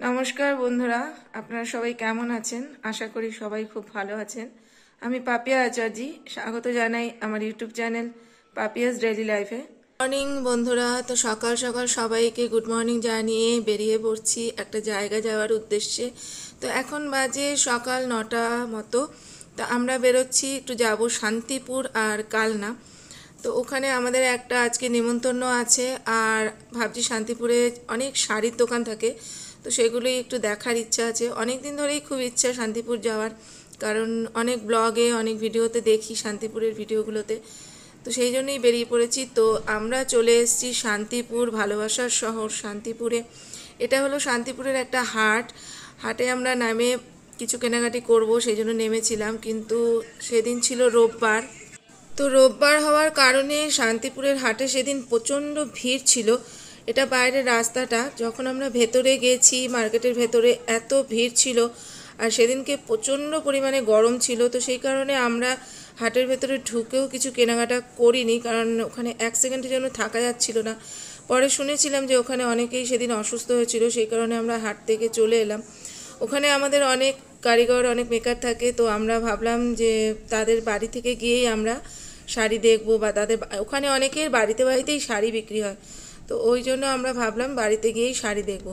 নমস্কার বন্ধুরা, আপনারা সবাই কেমন আছেন? আশা করি সবাই খুব ভালো আছেন। আমি পাপিয়া আচার্যি, স্বাগত জানাই আমার ইউটিউব চ্যানেল পাপিয়াস ডেইলি লাইফে। মর্নিং বন্ধুরা, তো সকাল সকাল সবাইকে গুড মর্নিং জানিয়ে বেরিয়ে পড়ছি একটা জায়গা যাওয়ার উদ্দেশ্যে। তো এখন বাজে সকাল 9টা মতো। তো আমরা বেরোচ্ছি, একটু যাব শান্তিপুর আর কালনা। তো ওখানে আমাদের একটা আজকে নিমন্ত্রণ আছে, আর ভাবছি শান্তিপুরে অনেক শাড়ির দোকান থাকে, তো সেগুলোই একটু দেখার ইচ্ছা আছে। অনেক দিন ধরেই খুব ইচ্ছা শান্তিপুর যাওয়ার, কারণ অনেক ব্লগে অনেক ভিডিওতে দেখি শান্তিপুরের ভিডিওগুলোতে, তো সেই জন্যই বেরিয়ে পড়েছি। তো আমরা চলে এসেছি শান্তিপুর, ভালোবাসার শহর শান্তিপুরে। এটা হলো শান্তিপুরের একটা হাটে আমরা নামে কিছু কেনাকাটি করব সেই জন্য নেমেছিলাম, কিন্তু সেদিন ছিল রোববার। তো রোববার হওয়ার কারণে শান্তিপুরের হাটে সেদিন প্রচণ্ড ভিড় ছিল। এটা বাইরের রাস্তাটা, যখন আমরা ভেতরে গেছি মার্কেটের ভেতরে এত ভিড় ছিল, আর সেদিনকে প্রচণ্ড পরিমাণে গরম ছিল। তো সেই কারণে আমরা হাটের ভেতরে ঢুকেও কিছু কেনাকাটা করিনি, কারণ ওখানে এক সেকেন্ডের জন্য থাকা যাচ্ছিল না। পরে শুনেছিলাম যে ওখানে অনেকেই সেদিন অসুস্থ হয়েছিল, সেই কারণে আমরা হাট থেকে চলে এলাম। ওখানে আমাদের অনেক কারিগর, অনেক মেকার থাকে, তো আমরা ভাবলাম যে তাদের বাড়ি থেকে গিয়েই আমরা শাড়ি দেখবো, বা তাদের ওখানে অনেকের বাড়িতে বাড়িতেই শাড়ি বিক্রি হয়, তো ওই জন্য আমরা ভাবলাম বাড়িতে গিয়েই শাড়ি দেখবো।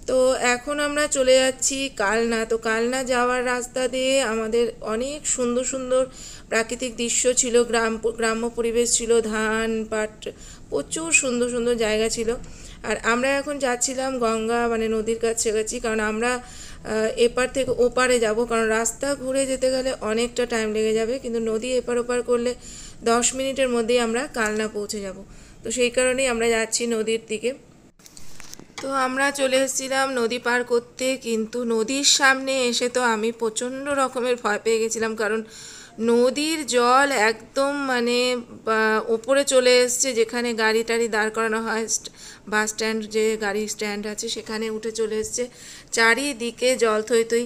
তো এখন আমরা চলে যাচ্ছি কালনা। তো কালনা যাওয়ার রাস্তা দিয়ে আমাদের অনেক সুন্দর সুন্দর প্রাকৃতিক দৃশ্য ছিল, গ্রাম্য পরিবেশ ছিল, ধান পাট, প্রচুর সুন্দর সুন্দর জায়গা ছিল। আর আমরা এখন যাচ্ছিলাম গঙ্গা মানে নদীর কাছাকাছি, কারণ আমরা এপার থেকে ওপারে যাব, কারণ রাস্তা ঘুরে যেতে গেলে অনেকটা টাইম লেগে যাবে, কিন্তু নদী এপার ওপার করলে 10 মিনিটের মধ্যেই আমরা কালনা পৌঁছে যাব। তো সেই কারণেই আমরা যাচ্ছি নদীর দিকে। তো আমরা চলে এসেছিলাম নদী পার করতে, কিন্তু নদীর সামনে এসে তো আমি প্রচণ্ড রকমের ভয় পেয়ে গেছিলাম, কারণ নদীর জল একদম মানে ওপরে চলে এসছে, যেখানে গাড়ি টাড়ি দাঁড় করানো হয়, বাস স্ট্যান্ড যে গাড়ি স্ট্যান্ড আছে সেখানে উঠে চলে এসছে, চারিদিকে জল থই থই।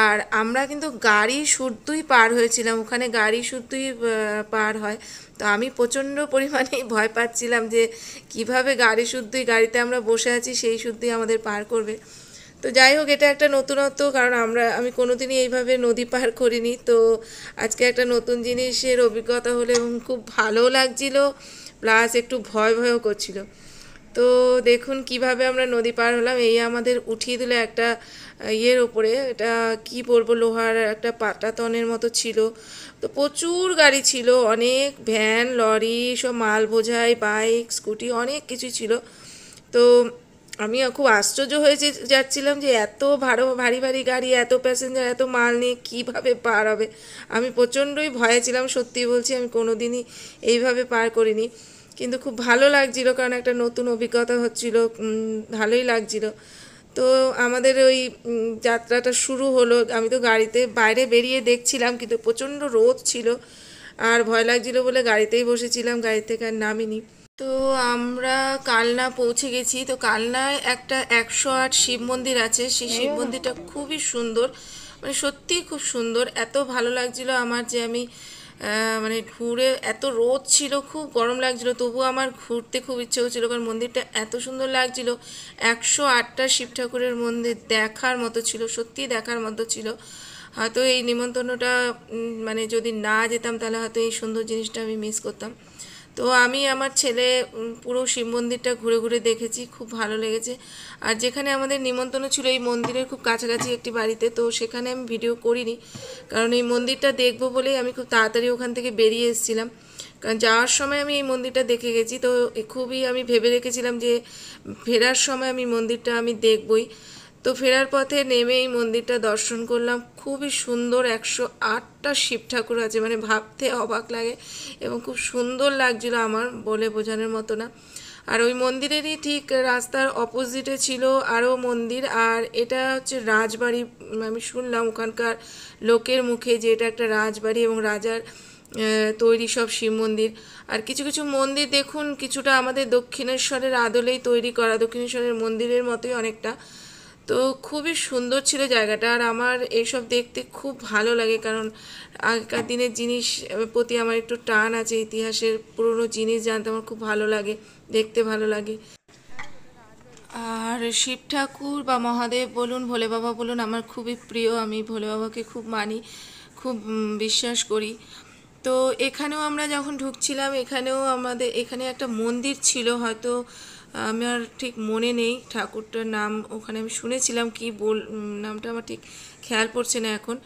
আর আমরা কিন্তু গাড়ি শুদ্ধই পার হয়েছিলাম, ওখানে গাড়ি শুদ্ধই পার হয়। তো আমি প্রচণ্ড পরিমাণে ভয় পাচ্ছিলাম যে কিভাবে গাড়ি শুদ্ধই, গাড়িতে আমরা বসে আছি সেই শুদ্ধই আমাদের পার করবে। তো যাই হোক, এটা একটা নতুনত্ব, কারণ আমি কোনোদিনই এইভাবে নদী পার করিনি। তো আজকে একটা নতুন জিনিসের অভিজ্ঞতা হলো এবং খুব ভালো লাগছিল, প্লাস একটু ভয় ভয়ও করছিল। তো দেখুন কিভাবে আমরা নদী পার হলাম। এই আমাদের উঠিয়ে দিল একটা ইয়ের ওপরে, এটা কি বলবো, লোহার একটা পাটাতনের মতো ছিল। তো প্রচুর গাড়ি ছিল, অনেক ভ্যান লরি, সব মাল বোঝাই, বাইক স্কুটি, অনেক কিছু ছিল। তো আমি খুব আশ্চর্য হয়ে যাচ্ছিলাম যে এত ভারী ভারী গাড়ি, এত প্যাসেঞ্জার, এত মাল নিয়ে কীভাবে পার হবে। আমি প্রচণ্ডই ভয়ে ছিলাম, সত্যি বলছি, আমি কোনো দিনই এইভাবে পার করিনি, কিন্তু খুব ভালো লাগছিল, কারণ একটা নতুন অভিজ্ঞতা হচ্ছিল, ভালোই লাগছিল। তো আমাদের ওই যাত্রাটা শুরু হলো। আমি তো গাড়িতে বাইরে বেরিয়ে দেখছিলাম, কিন্তু প্রচণ্ড রোদ ছিল আর ভয় লাগছিল বলে গাড়িতেই বসেছিলাম, গাড়ি থেকে আর নামিনি। তো আমরা কালনা পৌঁছে গেছি। তো কালনায় একটা 108 শিব মন্দির আছে, সেই শিব মন্দিরটা খুবই সুন্দর, মানে সত্যিই খুব সুন্দর। এত ভালো লাগছিল আমার যে আমি মানে ঘুরে, এত রোদ ছিল, খুব গরম লাগছিল, তবুও আমার ঘুরতে খুব ইচ্ছে হচ্ছিলো, কারণ মন্দিরটা এত সুন্দর লাগছিল। 108টা শিব ঠাকুরের মন্দির দেখার মতো ছিল, সত্যিই দেখার মতো ছিল। হয়তো এই নিমন্ত্রণটা মানে যদি না যেতাম তাহলে হয়তো এই সুন্দর জিনিসটা আমি মিস করতাম। তো আমি আমার ছেলে পুরো শিব মন্দিরটা ঘুরে ঘুরে দেখেছি, খুব ভালো লেগেছে। আর যেখানে আমাদের নিমন্ত্রণ ছিল এই মন্দিরের খুব কাছাকাছি একটি বাড়িতে, তো সেখানে আমি ভিডিও করিনি, কারণ এই মন্দিরটা দেখবো বলেই আমি খুব তাড়াতাড়ি ওখান থেকে বেরিয়ে এসেছিলাম। কারণ যাওয়ার সময় আমি এই মন্দিরটা দেখে গেছি, তো খুবই আমি ভেবে রেখেছিলাম যে ফেরার সময় আমি মন্দিরটা আমি দেখবই। তো ফেরার পথে নেমে এই মন্দিরটা দর্শন করলাম, খুবই সুন্দর। 108টা শিব ঠাকুর আছে, মানে ভাবতে অবাক লাগে, এবং খুব সুন্দর লাগছিল, আমার বলে বোঝানোর মতো না। আর ওই মন্দিরেরই ঠিক রাস্তার অপোজিটে ছিল আরও মন্দির, আর এটা হচ্ছে রাজবাড়ি। আমি শুনলাম ওখানকার লোকের মুখে যে এটা একটা রাজবাড়ি এবং রাজার তৈরি সব শিব মন্দির। আর কিছু কিছু মন্দির দেখুন কিছুটা আমাদের দক্ষিণেশ্বরের আদলেই তৈরি করা, দক্ষিণেশ্বরের মন্দিরের মতোই অনেকটা। তো খুবই সুন্দর ছিল জায়গাটা, আর আমার এইসব দেখতে খুব ভালো লাগে, কারণ আগেকার দিনের জিনিস প্রতি আমার একটু টান আছে, ইতিহাসের পুরনো জিনিস জানতে আমার খুব ভালো লাগে, দেখতে ভালো লাগে। আর শিব ঠাকুর বা মহাদেব বলুন, ভোলে বাবা বলুন, আমার খুবই প্রিয়। আমি ভোলে বাবাকে খুব মানি, খুব বিশ্বাস করি। তো এখানেও আমরা যখন ঢুকছিলাম, এখানেও আমাদের এখানে একটা মন্দির ছিল, হয়তো আমার ঠিক মনে নেই ঠাকুরটার নাম। ওখানে আমি শুনেছিলাম কি নামটা আমার ঠিক খেয়াল পড়ছে না এখন।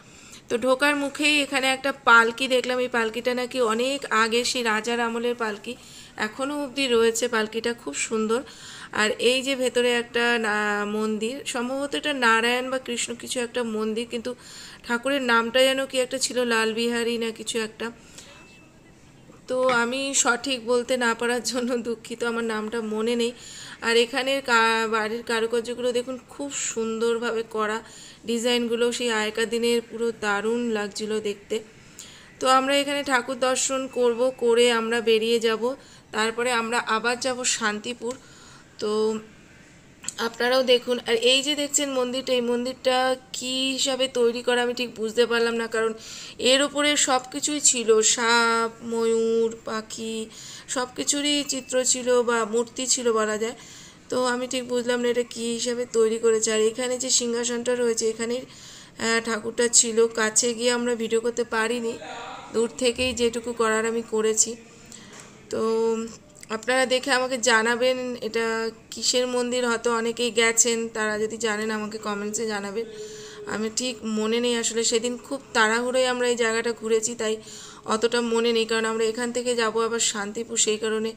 তো ঢোকার মুখেই এখানে একটা পালকি দেখলাম। এই পালকিটা নাকি অনেক আগে, সেই রাজার আমলের পালকি, এখনও অবধি রয়েছে পালকিটা, খুব সুন্দর। আর এই যে ভেতরে একটা মন্দির, সম্ভবত এটা নারায়ণ বা কৃষ্ণ কিছু একটা মন্দির, কিন্তু ঠাকুরের নামটা যেন কি একটা ছিল, লালবিহারী না কিছু একটা। তো আমি সঠিক বলতে না পারার জন্য দুঃখিত, আমার নামটা মনে নেই। আর এখানের বাড়ির কারুকার্যগুলো দেখুন, খুব সুন্দরভাবে করা, ডিজাইনগুলো সেই আগেকার দিনের, পুরো দারুণ লাগছিল দেখতে। তো আমরা এখানে ঠাকুর দর্শন করব, করে আমরা বেরিয়ে যাব। তারপরে আমরা আবার যাব শান্তিপুর। তো আপনারাও দেখুন। আর এই যে দেখছেন মন্দিরটা, এই মন্দিরটা কী হিসাবে তৈরি করা আমি ঠিক বুঝতে পারলাম না, কারণ এর ওপরে সব কিছুই ছিল, সাপ, ময়ূর, পাখি, সব কিছুরই চিত্র ছিল বা মূর্তি ছিল বলা যায়। তো আমি ঠিক বুঝলাম না এটা কী হিসাবে তৈরি করেছে। আর এখানে যে সিংহাসনটা রয়েছে, এখানেই ঠাকুরটা ছিল। কাছে গিয়ে আমরা ভিডিও করতে পারিনি, দূর থেকেই যেটুকু করার আমি করেছি। তো আপনারা দেখে আমাকে জানাবেন এটা কিসের মন্দির, হয়তো অনেকেই গেছেন, তারা যদি জানেন আমাকে কমেন্টসে জানাবেন। আমি ঠিক মনে নেই আসলে, সেদিন খুব তাড়াহুড়োয় আমরা এই জায়গাটা ঘুরেছি, তাই অতটা মনে নেই, কারণ আমরা এখান থেকে যাব আবার শান্তিপুর, সেই কারণে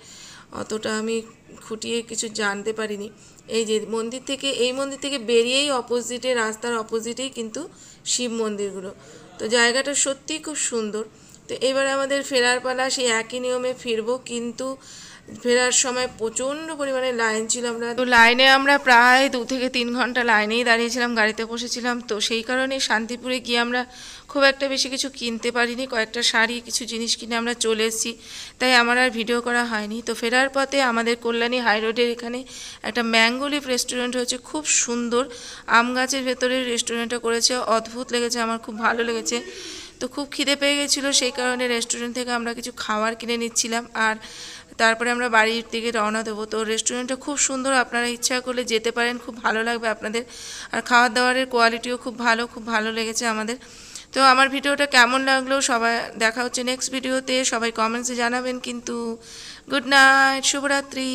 অতটা আমি খুঁটিয়ে কিছু জানতে পারিনি। এই যে মন্দির থেকে, এই মন্দির থেকে বেরিয়েই অপোজিটে, রাস্তার অপোজিটেই কিন্তু শিব মন্দিরগুলো। তো জায়গাটা সত্যিই খুব সুন্দর। তো এবার আমাদের ফেরার পালা, সেই একই নিয়মে ফিরবো, কিন্তু ফেরার সময় প্রচণ্ড পরিমাণে লাইন ছিল। তো লাইনে আমরা প্রায় 2 থেকে 3 ঘন্টা লাইনেই দাঁড়িয়েছিলাম, গাড়িতে বসেছিলাম। তো সেই কারণে শান্তিপুরে গিয়ে আমরা খুব একটা বেশি কিছু কিনতে পারিনি, কয়েকটা শাড়ি, কিছু জিনিস কিনে আমরা চলে এসেছি, তাই আমার আর ভিডিও করা হয়নি। তো ফেরার পথে আমাদের কল্যাণী হাই রোডের এখানে একটা ম্যাঙ্গো লিফ রেস্টুরেন্ট হয়েছে, খুব সুন্দর, আম গাছের ভেতরে রেস্টুরেন্টটা করেছে, অদ্ভুত লেগেছে, আমার খুব ভালো লেগেছে। তো খুব খিদে পেয়ে গেছিলো, সেই কারণে রেস্টুরেন্ট থেকে আমরা কিছু খাবার কিনে নিচ্ছিলাম, আর তারপরে আমরা বাড়ির দিকে রওনা দেবো। তো রেস্টুরেন্টটা খুব সুন্দর, আপনারা ইচ্ছা করলে যেতে পারেন, খুব ভালো লাগবে আপনাদের। আর খাওয়ার দাওয়ারের কোয়ালিটিও খুব ভালো, খুব ভালো লেগেছে আমাদের। তো আমার ভিডিওটা কেমন লাগলো, সবাই দেখা হচ্ছে নেক্সট ভিডিওতে, সবাই কমেন্টসে জানাবেন কিন্তু। গুড নাইট, শুভরাত্রি।